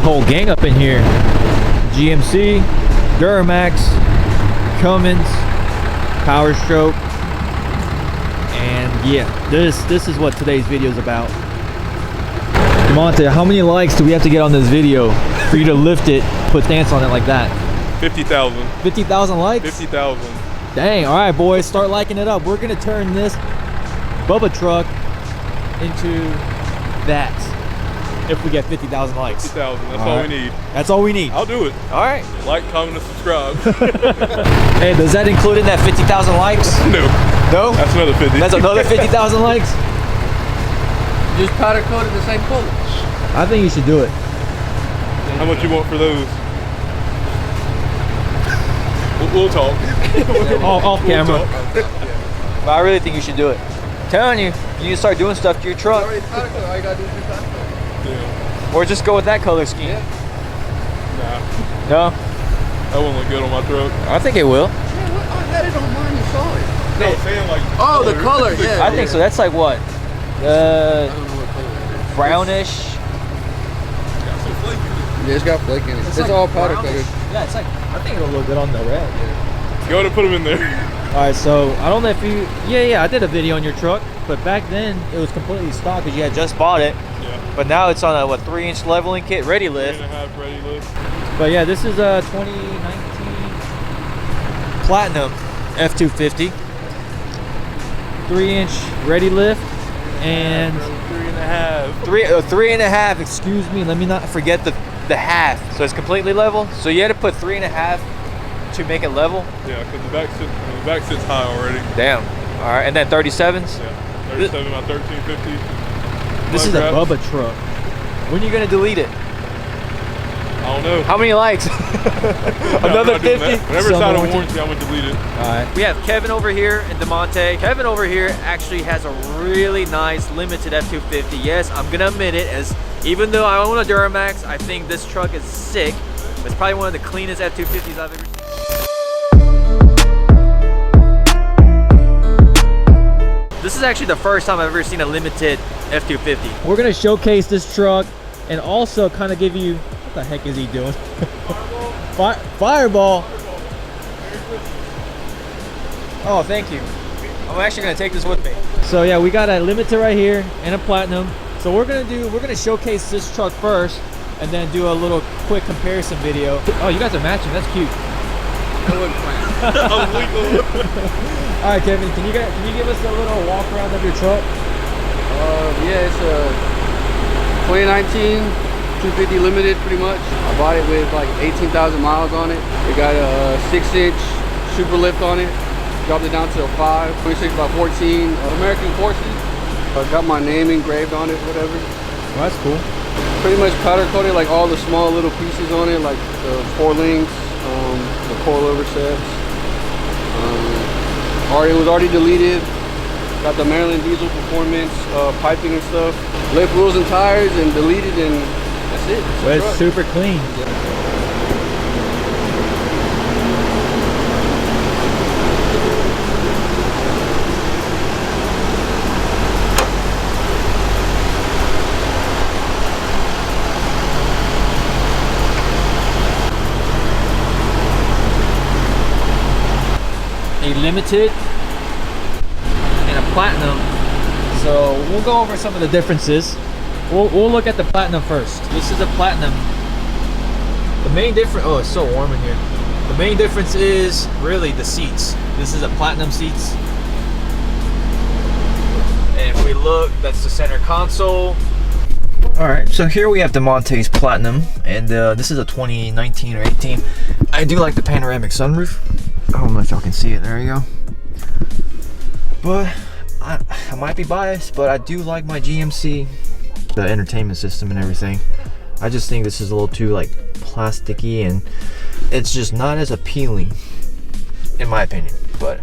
the whole gang up in here. GMC, Duramax, Cummins, Power Stroke, and yeah, this is what today's video is about. Monte, how many likes do we have to get on this video for you to lift it, put stance on it like that? 50,000. 50,000 likes? 50,000. Dang, all right, boys, start liking it up. We're gonna turn this Bubba truck into that if we get 50,000 likes. 50,000, that's all we need. That's all we need. I'll do it. All right. Like, comment, and subscribe. Hey, does that include in that 50,000 likes? No. No? That's another 50. That's another 50,000 likes? Just powder coated the same color. I think you should do it. How much you want for those? We'll talk. Off camera. Talk. But I really think you should do it. I'm telling you, you need to start doing stuff to your truck. Already powder coated. All you gotta do is powder coated. Yeah. Or just go with that color scheme. Yeah. Nah. No? That wouldn't look good on my truck. I think it will. Yeah, what? I had it on mine and saw it. No, I'm saying like. Oh, the color, yeah. I think so. That's like what? I don't know what color it is. Brownish. Got some flake in it. Yeah, it's got flake in it. It's like all powder brownish. coated. Yeah, it's like, I think it'll look good on the red. Go ahead and put them in there. All right, so I don't know if you, yeah, I did a video on your truck, but back then it was completely stock because you had just bought it. Yeah. But now it's on a, what, 3-inch leveling kit, ready lift. 3.5 ready lift. But yeah, this is a 2019 Platinum F250. 3-inch ready lift and 3.5. 3.5, excuse me, let me not forget the half. So it's completely level. So you had to put 3.5 to make it level. Yeah, because the back sits high already. Damn. All right, and then 37s. Yeah, 37 by 1350. This is a Bubba truck. When are you gonna delete it? I don't know. How many likes? Another 50? Whenever it's out of warranty, I'm gonna delete it. Alright. We have Kevin over here and DeMonte. Kevin over here actually has a really nice limited F250. Yes, I'm gonna admit it, as even though I own a Duramax, I think this truck is sick. It's probably one of the cleanest F250s I've ever seen. This is actually the first time I've ever seen a limited F250. We're gonna showcase this truck and also kind of give you, what the heck is he doing? Fireball. Oh, thank you. I'm actually gonna take this with me. So yeah, we got a limited right here and a Platinum. So we're gonna showcase this truck first and then do a little quick comparison video. Oh, you guys are matching, that's cute. All right, Kevin, can you give us a little walk around of your truck? Yeah, it's a 2019 250 limited, pretty much. I bought it with like 18,000 miles on it. It got a 6-inch super lift on it. Dropped it down to a 5, 26 by 14 American Forces. I got my name engraved on it, whatever. Oh, that's cool. Pretty much powder coated like all the small little pieces on it, like the 4 links, the coilover sets. It was already deleted. Got the Maryland Diesel Performance piping and stuff. Lift wheels and tires and deleted, and that's it. Well, it's super clean. A limited and a Platinum. So we'll go over some of the differences. We'll look at the Platinum first. This is a Platinum. The main difference, oh, it's so warm in here. The main difference is really the seats. This is a Platinum seats. And if we look, that's the center console. All right, so here we have DeMonte's Platinum, and this is a 2019 or 18. I do like the panoramic sunroof. I don't know if y'all can see it, there you go. But I might be biased, but I do like my GMC, the entertainment system and everything. I just think this is a little too like plasticky, and it's just not as appealing in my opinion. But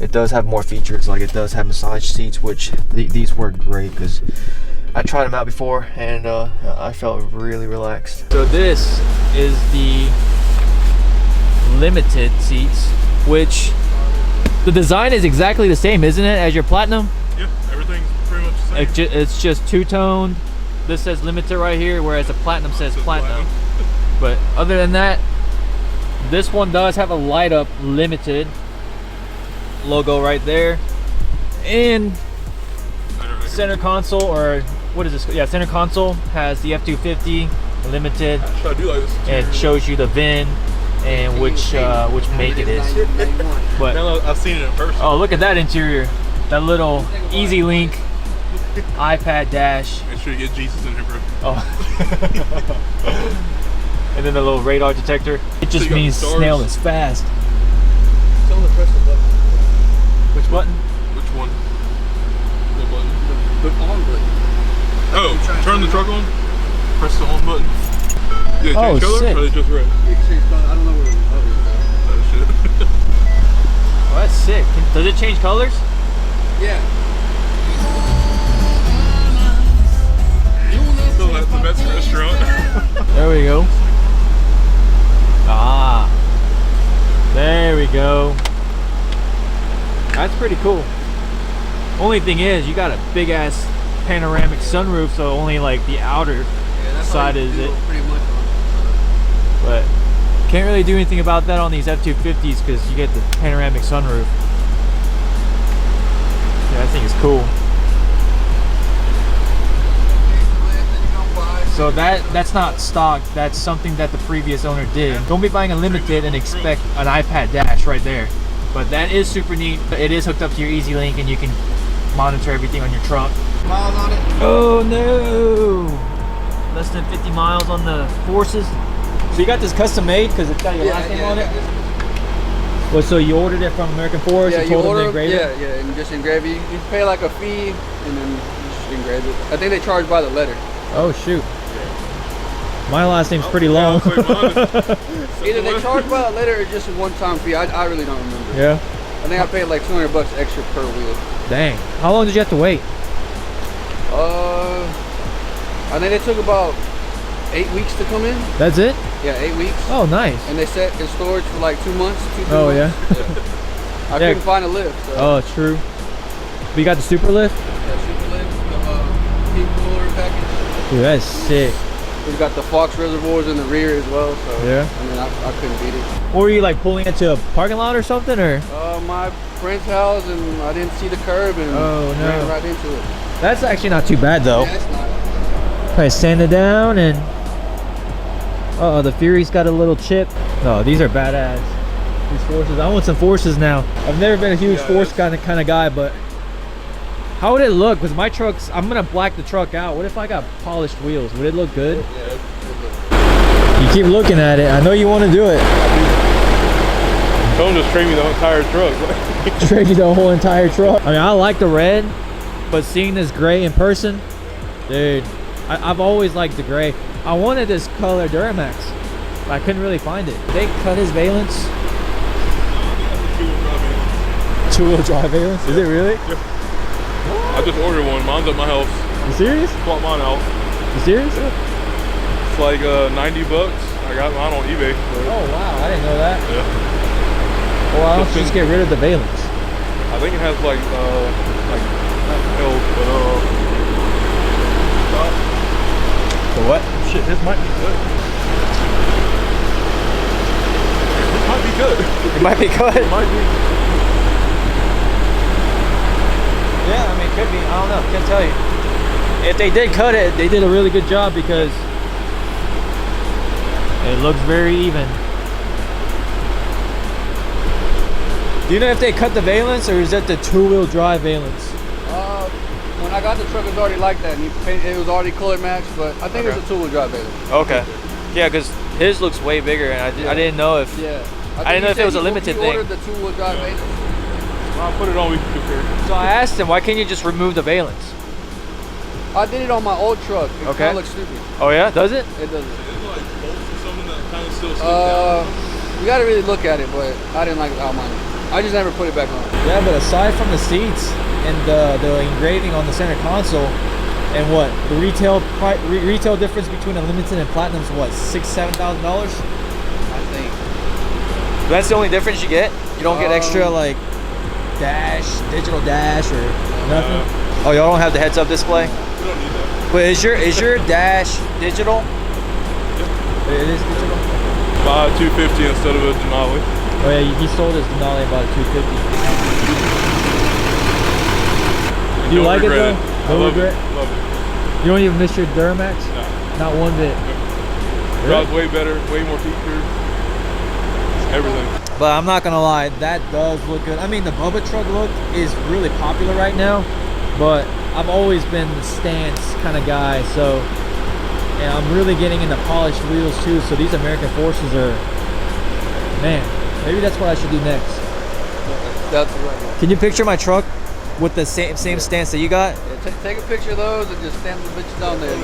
it does have more features, like it does have massage seats, which these work great because I tried them out before and I felt really relaxed. So this is the limited seats, which the design is exactly the same, isn't it, as your Platinum? Yeah, everything's pretty much the same. It's just two-toned. this says limited right here, whereas the platinum says platinum. But other than that, this one does have a light up limited logo right there. And center console, or what is this? Yeah, center console has the F250 limited. I do like this. And shows you the VIN and which make it is. But I've seen it in person. oh, look at that interior. That little Easy Link iPad dash. Make sure you get Jesus in here, bro. Oh. And then the little radar detector. It just So means stars. snail is fast. Tell them to press the button. Which button? Which one? What button? The on button. Oh, turn the truck on. Press the on button. Yeah, Oh, change color, sick. or they just red? You can change color. I don't know where the color is. Oh shit. Oh, that's sick. Does it change colors? Yeah. So that's the Mexican restaurant. There we go. Ah. There we go. That's pretty cool. Only thing is, you got a big ass panoramic sunroof, so only like the outer side is it. Pretty much. But can't really do anything about that on these F250s because you get the panoramic sunroof. Yeah, that thing is cool. So that's not stock. That's something that the previous owner did. Don't be buying a limited and expect an iPad dash right there. But that is super neat. It is hooked up to your Easy Link and you can monitor everything on your trunk. Miles on it. Oh no! Less than 50 miles on the Forces. So you got this custom made because it's got your last name on it? Well, so you ordered it from American Force and told them to engrave it? Yeah, and just engrave it. You pay like a fee and then you just engrave it. I think they charge by the letter. Oh shoot. My last name's pretty long. Either they charge by the letter or just a one-time fee. I really don't remember. Yeah? I think I paid like $200 extra per wheel. Dang. How long did you have to wait? I think it took about 8 weeks to come in. That's it? Yeah, 8 weeks. Oh, nice. And they set in storage for like 2 months. 3 Oh, months. yeah? I couldn't find a lift. So. Oh, it's true. But you got the super lift? Yeah, super lift, the pink cooler package. Dude, that's sick. We've got the Fox reservoirs in the rear as well. So Yeah. I mean, I couldn't beat it. Or were you like pulling into a parking lot or something, or? My friend's house, and I didn't see the curb and Oh, no. ran right into it. That's actually not too bad though. Yeah, it's not. Okay, sand it down and... Uh-oh, the Fury's got a little chip. No, these are badass. These Forces. I want some Forces now. I've never been a huge Force kind of guy, but... How would it look? Because my truck's... I'm going to black the truck out. What if I got polished wheels? Would it look good? Yeah, You keep looking at it. I know you want to do it. Don't just trade me the entire truck. Trade you the whole entire truck. I mean, I like the red, but seeing this gray in person, dude, I've always liked the gray. I wanted this color Duramax, but I couldn't really find it. They cut his valence. Two-wheel drive valence? Is it really? I just ordered one. Mine's at my house. You serious? Swap mine out. You serious? It's like $90. I got mine on eBay. So. Oh wow, I didn't know that. Yeah. Well, why don't you just get rid of the valence? I think it has like not help, but For what? shit, this might be good. This might be good. It might be good. It might be. Yeah, I mean, it could be. I don't know. Can't tell you. If they did cut it, they did a really good job because it looks very even. Do you know if they cut the valence or is that the two-wheel drive valence? When I got the truck, it was already like that. And it was already color matched, but I think it's a two-wheel drive valence. Okay. Yeah, because his looks way bigger, and I didn't know if. Yeah. I didn't know if it was a limited thing. He ordered the two-wheel drive valence. I'll put it on. We can compare. So I asked him, why can't you just remove the valence? I did it on my old truck. It Okay. kind of looks stupid. Oh yeah, does it? It doesn't. Is it like bolts or something that kind of still sticks down? You got to really look at it, but I didn't like how mine. I just never put it back on. Yeah, but aside from the seats and the engraving on the center console, and what the retail difference between a limited and platinum is what, $6,000–7,000? I think. That's the only difference you get. You don't get extra like digital dash or nothing. Oh, y'all don't have the heads-up display? We don't need that. But is your dash digital? It is digital. Buy a 250 instead of a Denali. Oh yeah, he sold his Denali about a 250. Do you like it though? No regret? Love it. You don't even miss your Duramax? No. Not one bit. It drives way better, way more features. Everything. But I'm not gonna lie, that does look good. I mean, the Bubba truck look is really popular right now, but I've always been the stance kind of guy, so and I'm really getting into polished wheels too. So these American Forces are, man, maybe that's what I should do next. That's right. Can you picture my truck with the same stance that you got? Yeah, take a picture of those and just stamp the bitches down there.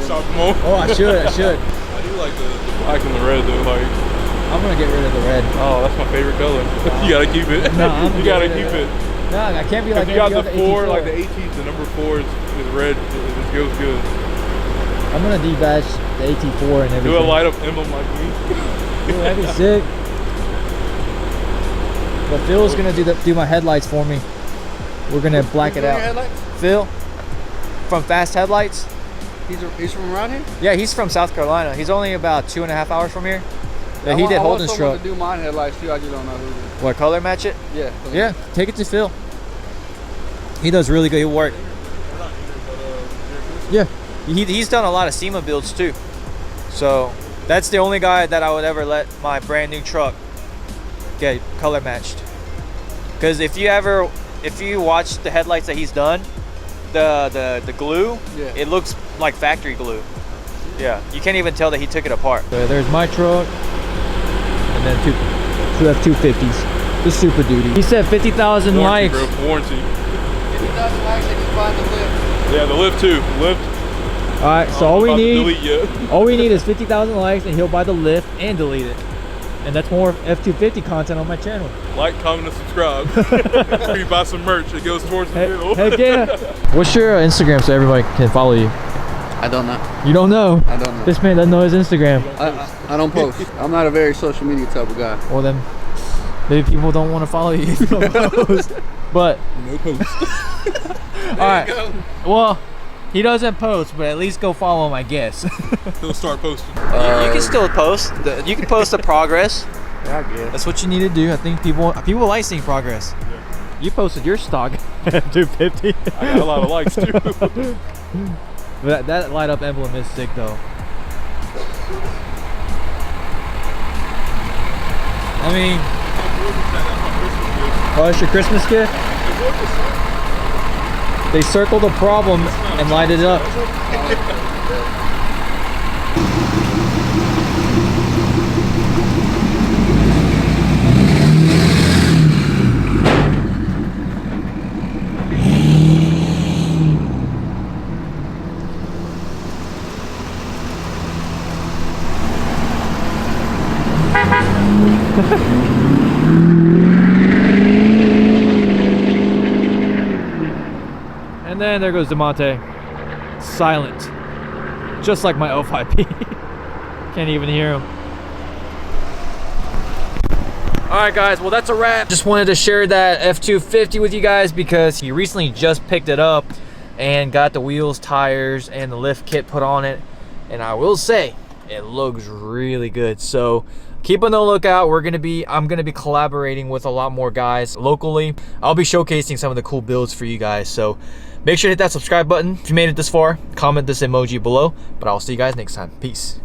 Oh, I should. I do like the black and the red though. Like, I'm gonna get rid of the red. oh, that's my favorite color. You gotta keep it. No, you gotta keep it. No, I can't be like you got the other 4, AT4. like the AT, the number 4 is red. It goes good. I'm gonna debadge the AT4 and everything. Do a light up emblem like me. Ooh, that'd be sick. But Phil's gonna do my headlights for me. We're gonna black it out. Phil from Fast Headlights. He's from around here? Yeah, he's from South Carolina. He's only about 2.5 hours from here. Yeah, he did Holden's truck. I want to do mine headlights too. I just don't know who. What, color match it? Yeah. Yeah, take it to Phil. He does really good. He'll work. Yeah, he's done a lot of SEMA builds too. So that's the only guy that I would ever let my brand new truck get color matched. Because if you watch the headlights that he's done, the glue, yeah, it looks like factory glue. Yeah, you can't even tell that he took it apart. So there's my truck, and then two F-250s, the Super Duty. He said 50,000 likes. Bro, warranty. 50,000 likes and you find the lift. Yeah, the lift too. Lift. All right, so all we need is 50,000 likes, and he'll buy the lift and delete it. And that's more F-250 content on my channel. Like, comment, and subscribe. You buy some merch, it goes towards the middle. Heck yeah. What's your Instagram so everybody can follow you? I don't know. You don't know? I don't know. This man doesn't know his Instagram. I don't post. I'm not a very social media type of guy. Well then, maybe people don't want to follow you if you don't post. But no post. all right. Well, he doesn't post, but at least go follow him, I guess. He'll start posting. You can still post. You can post the progress. Yeah, I guess. That's what you need to do. I think people like seeing progress. Yeah. You posted your stock at 250. I got a lot of likes too. That light up emblem is sick though. I mean, oh, it's your Christmas gift? They circled the problem and lighted it up. And then there goes DeMonte, silent, just like my L5P. Can't even hear him. All right, guys, well, that's a wrap. Just wanted to share that F-250 with you guys because he recently just picked it up and got the wheels, tires, and the lift kit put on it. And I will say, it looks really good. So keep on the lookout. I'm gonna be collaborating with a lot more guys locally. I'll be showcasing some of the cool builds for you guys. So make sure to hit that subscribe button. If you made it this far, comment this emoji below. But I'll see you guys next time. Peace.